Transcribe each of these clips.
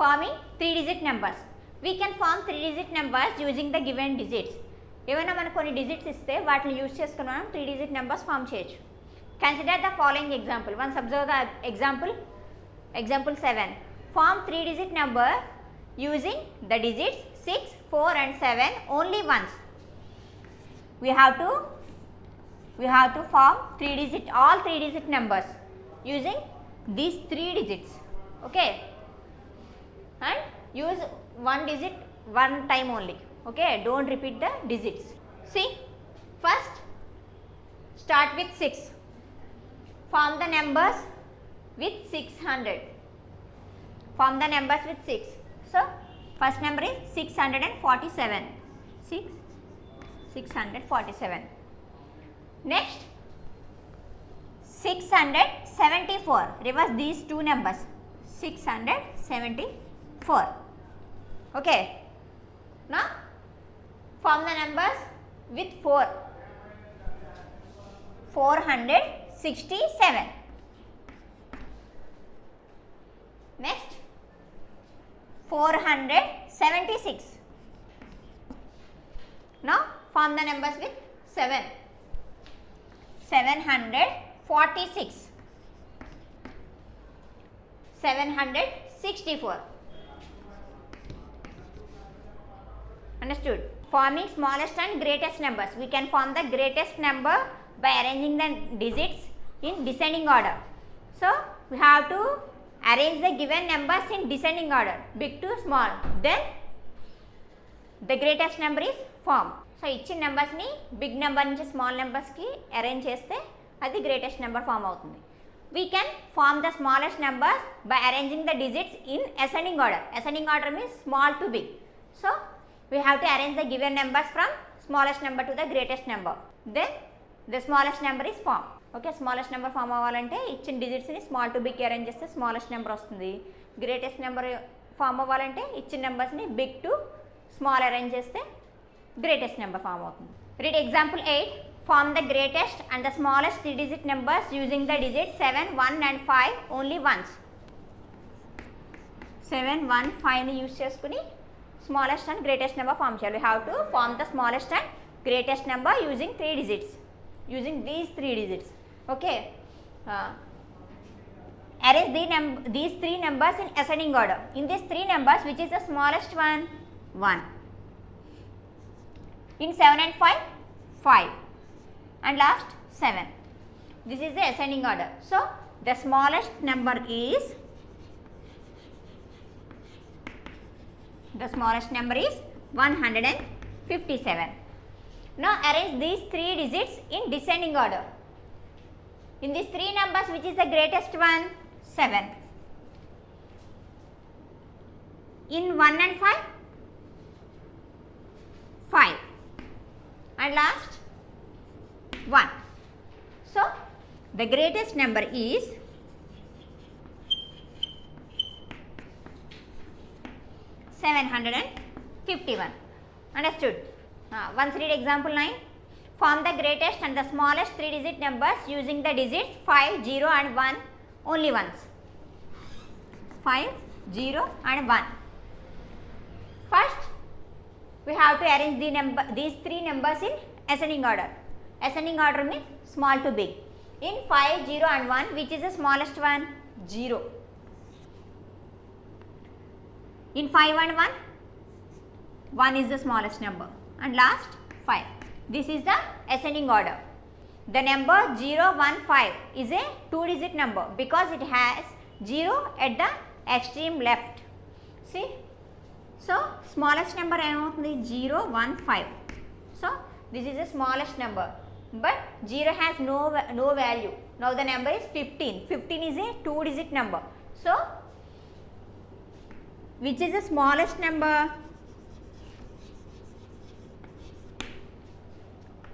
Forming 3-digit numbers. We can form 3-digit numbers using the given digits. ఏమైనా మనకు కొన్ని digits ఇస్తే వాటిని యూజ్ చేసుకుని మనం 3-digit numbers ఫామ్ చేయొచ్చు. Consider the following example. Once observe the example. Example 7. Form 3-digit number using the digits 6, 4 and 7 only once. We have to form all 3-digit numbers using these 3 digits. Okay, and use one digit one time only. Okay, don't repeat the digits. See, first start with 6. Form the numbers with 600. Form the numbers with 6. So first number is 647. 647. Next 674. Reverse these two numbers. 674. Okay. Now form the numbers with 4. 467. Next 476. Now form the numbers with 7. 746. 764. Understood? Forming smallest and greatest numbers. We can form the greatest number by arranging the digits in descending order. So we have to arrange the given numbers in descending order, big to small. Then the greatest number is formed. So ఇచ్చిన numbers ని big number నుంచి small numbers కి arrange చేస్తే అది greatest number form అవుతుంది. We can form the smallest numbers by arranging the digits in ascending order. Ascending order means small to big. So we have to arrange the given numbers from smallest number to the greatest number. Then the smallest number is formed. Okay, smallest number form అవ్వాలంటే ఇచ్చిన డిజిట్స్ని small to big arrange చేస్తే smallest number వస్తుంది. Greatest number form అవ్వాలంటే ఇచ్చిన నెంబర్స్ని big to small arrange చేస్తే greatest number form అవుతుంది. Read example 8. Form the greatest and the smallest 3-digit numbers using the digits 7, 1 and 5 only once. 7, 1, 5ని use చేసుకుని smallest and greatest number form చేయాలి. We have to form the smallest and greatest number using 3 digits. Using these 3 digits. Okay, arrange these 3 numbers in ascending order. In these 3 numbers, which is the smallest one? 1. In 7 and 5, 5 and last 7. This is the ascending order. So the smallest number is 157. Now arrange these 3 digits in descending order. In these 3 numbers, which is the greatest one? 7. In 1 and 5, 5 and last 1. So the greatest number is 751. Understood? Once read example 9. Form the greatest and the smallest 3-digit numbers using the digits 5, 0 and 1 only once. 5, 0 and 1. First, we have to arrange these 3 numbers in ascending order. Ascending order means small to big. In 5, 0 and 1, which is the smallest one? 0. In 5 and 1, 1 is the smallest number. And last 5. This is the ascending order. The number 0, 1, 5 is a 2-digit number because it has 0 at the extreme left. See? So smallest number ఏమవుతుంది? 0, 1, 5. So this is the smallest number, but 0 has no value. Now the number is 15. 15 is a 2-digit number. So which is the smallest number?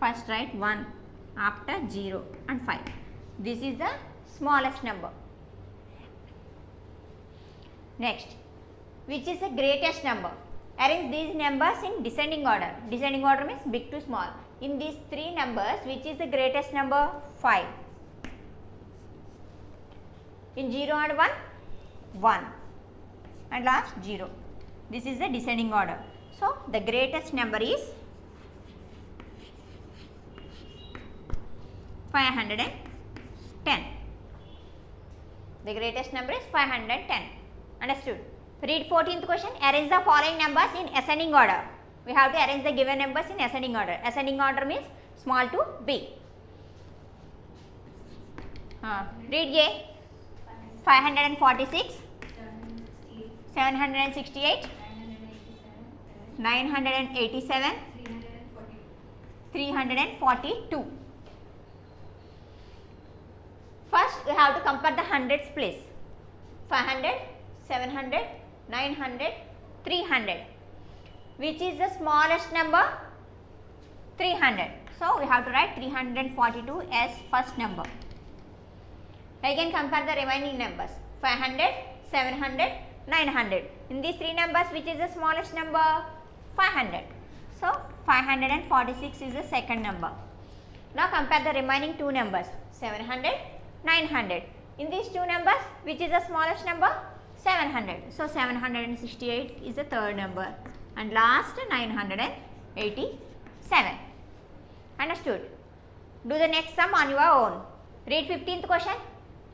First write 1 after 0 and 5. This is the smallest number. Next, which is the greatest number? Arrange these numbers in descending order. Descending order means big to small. In these 3 numbers, which is the greatest number? 5. In 0 and 1, 1. and last 0. This is the descending order. So the greatest number is 510. The greatest number is 510. Understood? Read 14th question. Arrange the following numbers in ascending order. We have to arrange the given numbers in ascending order. Ascending order means small to big. Read A. 546, 768, 987, 342. First we have to compare the hundreds place. 500, 700, 900, 300. Which is the smallest number? 300. So we have to write 342 as first number. Again compare the remaining numbers. 500, 700, 900. In these three numbers, which is the smallest number? 500. So 546 is the second number. Now compare the remaining two numbers. 700, 900. In these two numbers, which is the smallest number? 700. So 768 is the third number. And last 987. Understood? Do the next sum on your own. Read 15th question.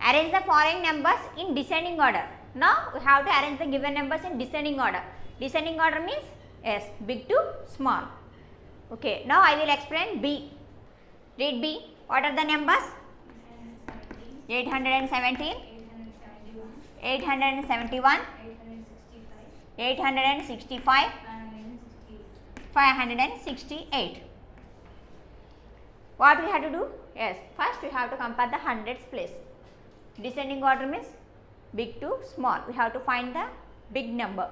Arrange the following numbers in descending order. Now we have to arrange the given numbers in descending order. Descending order means yes, big to small. Okay, now I will explain B. Read B. What are the numbers? 817, 871, 865, 568. What we have to do? Yes, first we have to compare the hundreds place. Descending order means big to small. We have to find the big number.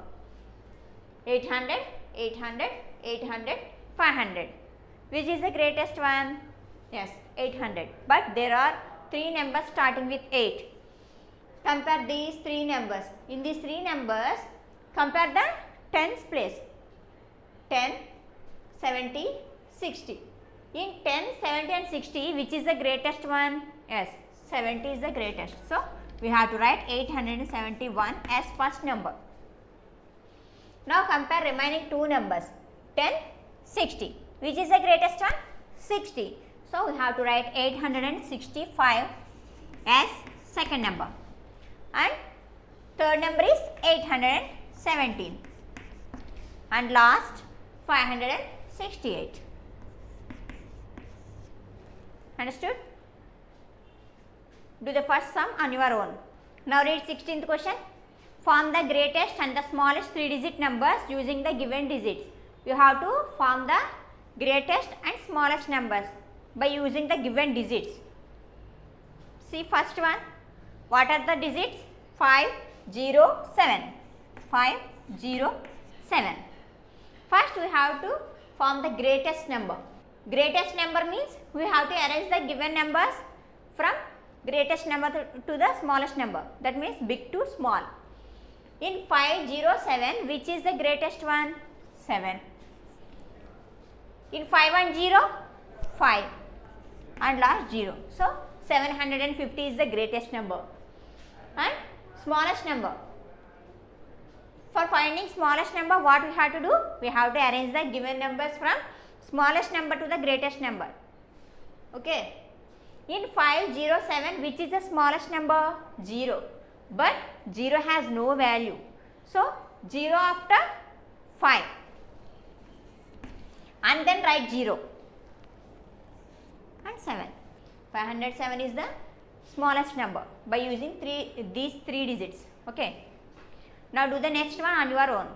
800, 800, 800, 500. Which is the greatest one? Yes, 800. But there are three numbers starting with 8. Compare these three numbers. In these three numbers, compare the tens place. 10, 70, 60. In 10, 70 and 60, which is the greatest one? Yes, 70 is the greatest. So, we have to write 871 as first number. Now, compare remaining two numbers. 10, 60. Which is the greatest one? 60. So, we have to write 865 as second number. And third number is 817. And last 568. Understood? Do the first sum on your own. Now read 16th question. Form the greatest and the smallest 3-digit numbers using the given digits. You have to form the greatest and smallest numbers by using the given digits. See first one. What are the digits? 507. 507. First we have to form the greatest number. Greatest number means we have to arrange the given numbers from greatest number to the smallest number. That means big to small. In 507, which is the greatest one? 7. In 510, 5 and last 0. So 750 is the greatest number and smallest number. For finding smallest number, what we have to do? We have to arrange the given numbers from smallest number to the greatest number. Okay. In 507, which is the smallest number? 0. But 0 has no value. So 0 after 5. And then write 0. And 7. 507 is the smallest number by using these three digits. Okay. Now do the next one on your own.